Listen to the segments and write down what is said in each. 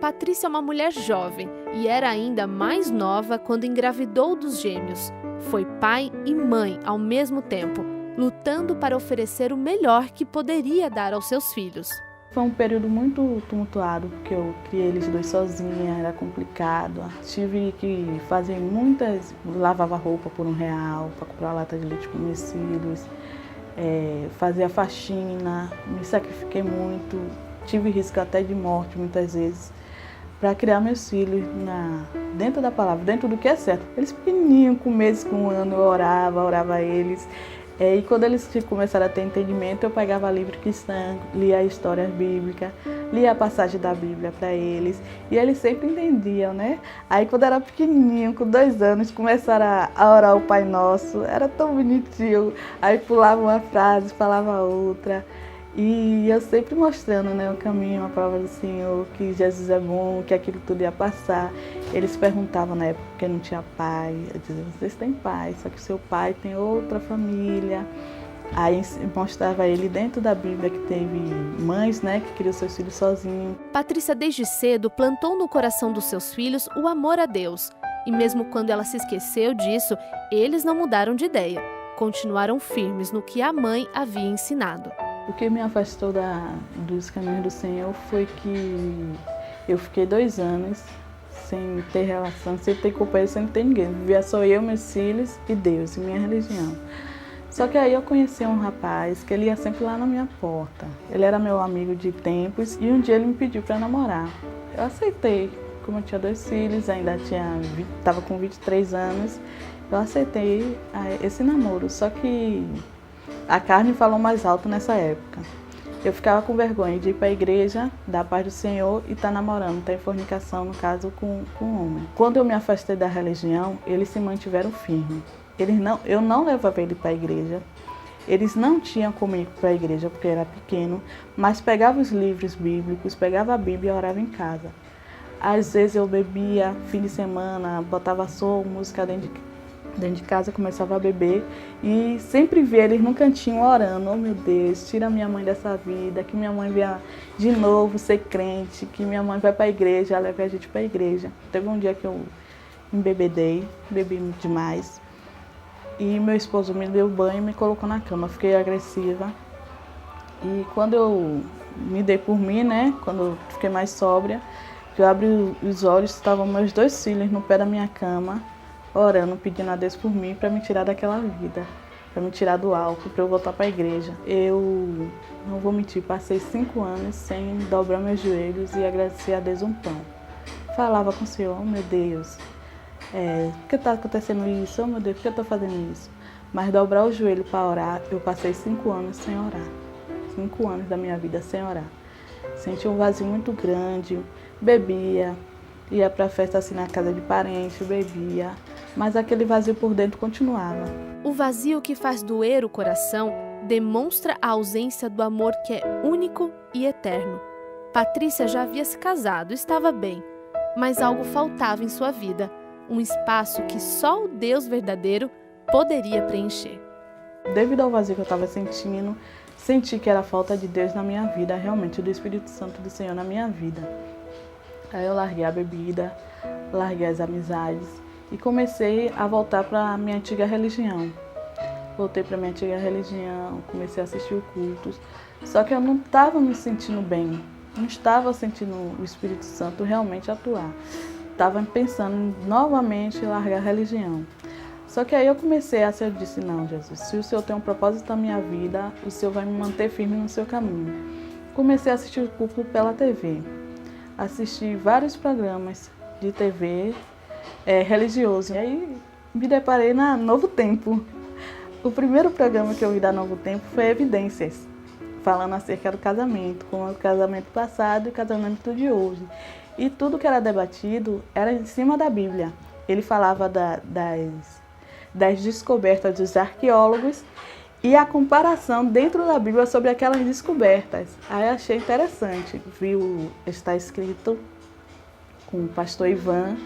Patrícia é uma mulher jovem e era ainda mais nova quando engravidou dos gêmeos. Foi pai e mãe ao mesmo tempo, lutando para oferecer o melhor que poderia dar aos seus filhos. Foi um período muito tumultuado, porque eu criei eles dois sozinha, era complicado. Tive que fazer lavava roupa por R$1 para comprar uma lata de leite para meus filhos, fazia faxina, me sacrifiquei muito, tive risco até de morte muitas vezes, para criar meus filhos dentro da palavra, dentro do que é certo. Eles pequenininhos, com meses, com um ano, eu orava eles. E quando eles começaram a ter entendimento, eu pegava livro cristão, lia histórias bíblicas, lia a passagem da Bíblia para eles, e eles sempre entendiam, né? Aí quando era pequenininho, com 2 anos, começaram a orar o Pai Nosso, era tão bonitinho, aí pulava uma frase, falava outra, e eu sempre mostrando, né, o caminho, a palavra do Senhor, que Jesus é bom, que aquilo tudo ia passar. Eles perguntavam na época porque não tinha pai, eu dizia, vocês têm pai, só que seu pai tem outra família. Aí mostrava ele dentro da Bíblia que teve mães, né, que criam seus filhos sozinhos. Patrícia desde cedo plantou no coração dos seus filhos o amor a Deus. E mesmo quando ela se esqueceu disso, eles não mudaram de ideia. Continuaram firmes no que a mãe havia ensinado. O que me afastou dos caminhos do Senhor foi que eu fiquei 2 anos sem ter relação, sem ter companheiro, sem ter ninguém. Vivia só eu, meus filhos e Deus, e minha religião. Só que aí eu conheci um rapaz que ele ia sempre lá na minha porta. Ele era meu amigo de tempos e um dia ele me pediu para namorar. Eu aceitei, como eu tinha 2 filhos, ainda estava com 23 anos, eu aceitei esse namoro. Só que a carne falou mais alto nessa época. Eu ficava com vergonha de ir para a igreja, dar a paz do Senhor e estar namorando, estar em fornicação, no caso, com um homem. Quando eu me afastei da religião, eles se mantiveram firmes. Eu não levava ele para a igreja, eles não tinham como ir para a igreja porque era pequeno, mas pegava os livros bíblicos, pegava a Bíblia e orava em casa. Às vezes eu bebia, fim de semana, botava som, música dentro de casa, começava a beber e sempre via eles num cantinho orando, oh meu Deus, tira minha mãe dessa vida, que minha mãe venha de novo ser crente, que minha mãe vai para a igreja, leve a gente para a igreja. Teve um dia que eu embebedei, bebi demais e meu esposo me deu banho e me colocou na cama, fiquei agressiva e quando eu me dei por mim, né, quando eu fiquei mais sóbria, eu abri os olhos, estavam meus 2 filhos no pé da minha cama, orando, pedindo a Deus por mim para me tirar daquela vida, para me tirar do álcool, para eu voltar para a igreja. Eu não vou mentir, passei 5 anos sem dobrar meus joelhos e agradecer a Deus um pão. Falava com o Senhor, oh meu Deus, por que está acontecendo isso? Oh meu Deus, por que eu estou fazendo isso? Mas dobrar o joelho para orar, eu passei 5 anos sem orar. 5 anos da minha vida sem orar. Senti um vazio muito grande, bebia, ia para a festa assim na casa de parente, bebia, mas aquele vazio por dentro continuava. O vazio que faz doer o coração demonstra a ausência do amor que é único e eterno. Patrícia já havia se casado, estava bem, mas algo faltava em sua vida, um espaço que só o Deus verdadeiro poderia preencher. Devido ao vazio que eu estava sentindo, senti que era a falta de Deus na minha vida, realmente do Espírito Santo do Senhor na minha vida. Aí eu larguei a bebida, larguei as amizades e comecei a voltar para a minha antiga religião. Voltei para a minha antiga religião, comecei a assistir cultos, só que eu não estava me sentindo bem, não estava sentindo o Espírito Santo realmente atuar. Estava pensando novamente em largar a religião. Só que aí eu disse, não, Jesus, se o Senhor tem um propósito na minha vida, o Senhor vai me manter firme no seu caminho. Comecei a assistir o culto pela TV. Assisti vários programas de TV religioso. E aí me deparei na Novo Tempo. O primeiro programa que eu vi da Novo Tempo foi Evidências, falando acerca do casamento, como o casamento passado e o casamento de hoje. E tudo que era debatido era em cima da Bíblia. Ele falava das descobertas dos arqueólogos e a comparação dentro da Bíblia sobre aquelas descobertas. Aí achei interessante, está escrito com o pastor Ivan,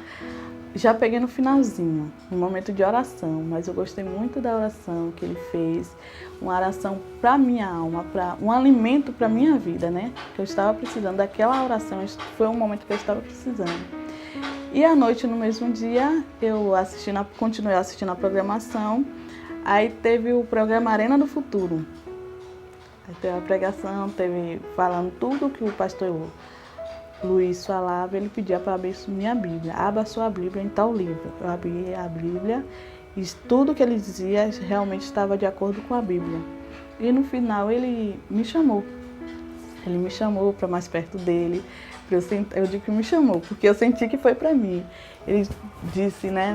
já peguei no finalzinho, no momento de oração, mas eu gostei muito da oração que ele fez, uma oração para minha alma, um alimento para minha vida, né? Que eu estava precisando daquela oração, foi um momento que eu estava precisando. E à noite, no mesmo dia, eu continuei assistindo a programação, aí teve o programa Arena do Futuro. Aí teve a pregação, teve falando tudo que o pastor Luiz falava, ele pedia para abrir minha Bíblia. Abra sua Bíblia em tal livro. Eu abri a Bíblia e tudo que ele dizia realmente estava de acordo com a Bíblia. E no final ele me chamou. Ele me chamou para mais perto dele. Eu digo que me chamou, porque eu senti que foi para mim. Ele disse, né,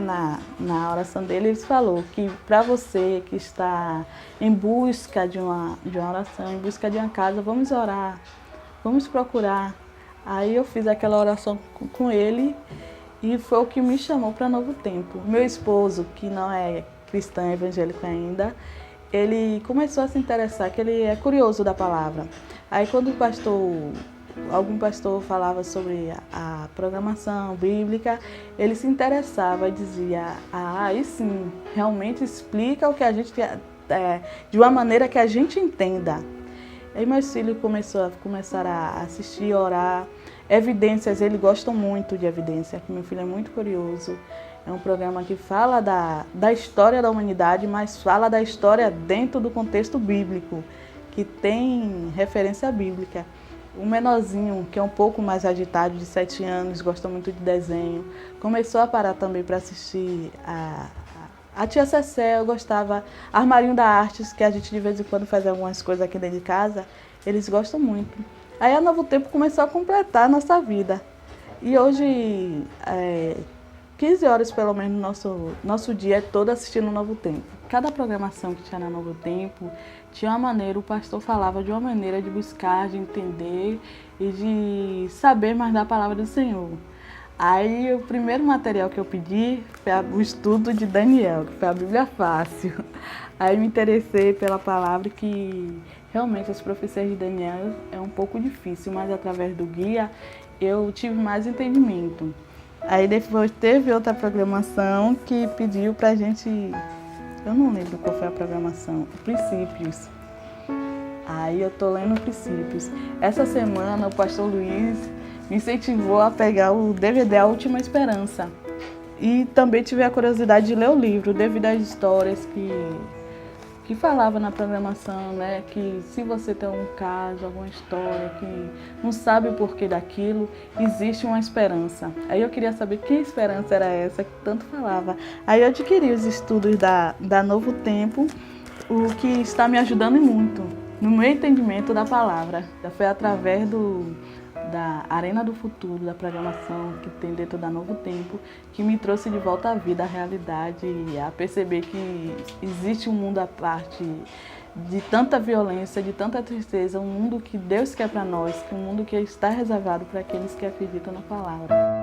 na oração dele, ele falou que para você que está em busca de uma oração, em busca de uma casa, vamos orar, vamos procurar. Aí eu fiz aquela oração com ele e foi o que me chamou para Novo Tempo. Meu esposo, que não é cristão evangélico ainda, ele começou a se interessar, que ele é curioso da palavra. Aí quando algum pastor falava sobre a programação bíblica, ele se interessava e dizia, aí sim, realmente explica o que a gente de uma maneira que a gente entenda. Aí meus filhos começaram a assistir, orar. Evidências, eles gostam muito de evidência, que meu filho é muito curioso. É um programa que fala da história da humanidade, mas fala da história dentro do contexto bíblico, que tem referência bíblica. O menorzinho, que é um pouco mais agitado, de 7 anos, gosta muito de desenho, começou a parar também para assistir a Tia Cecé, eu gostava, Armarinho da Artes, que a gente de vez em quando faz algumas coisas aqui dentro de casa, eles gostam muito. Aí a Novo Tempo começou a completar a nossa vida. E hoje, 15 horas pelo menos, nosso dia é todo assistindo o Novo Tempo. Cada programação que tinha na Novo Tempo, tinha uma maneira, o pastor falava de uma maneira de buscar, de entender e de saber mais da palavra do Senhor. Aí o primeiro material que eu pedi foi o estudo de Daniel, que foi a Bíblia Fácil. Aí me interessei pela palavra que realmente as profecias de Daniel é um pouco difícil, mas através do guia eu tive mais entendimento. Aí depois teve outra programação que pediu pra gente, eu não lembro qual foi a programação, Princípios. Aí eu tô lendo Princípios. Essa semana o pastor Luiz me incentivou a pegar o DVD A Última Esperança. E também tive a curiosidade de ler o livro, devido às histórias que falava na programação, né? Que se você tem um caso, alguma história que não sabe o porquê daquilo, existe uma esperança. Aí eu queria saber que esperança era essa que tanto falava. Aí eu adquiri os estudos da Novo Tempo, o que está me ajudando muito no meu entendimento da palavra. Foi através da Arena do Futuro, da programação que tem dentro da Novo Tempo, que me trouxe de volta à vida, à realidade, a perceber que existe um mundo à parte de tanta violência, de tanta tristeza, um mundo que Deus quer para nós, um mundo que está reservado para aqueles que acreditam na palavra.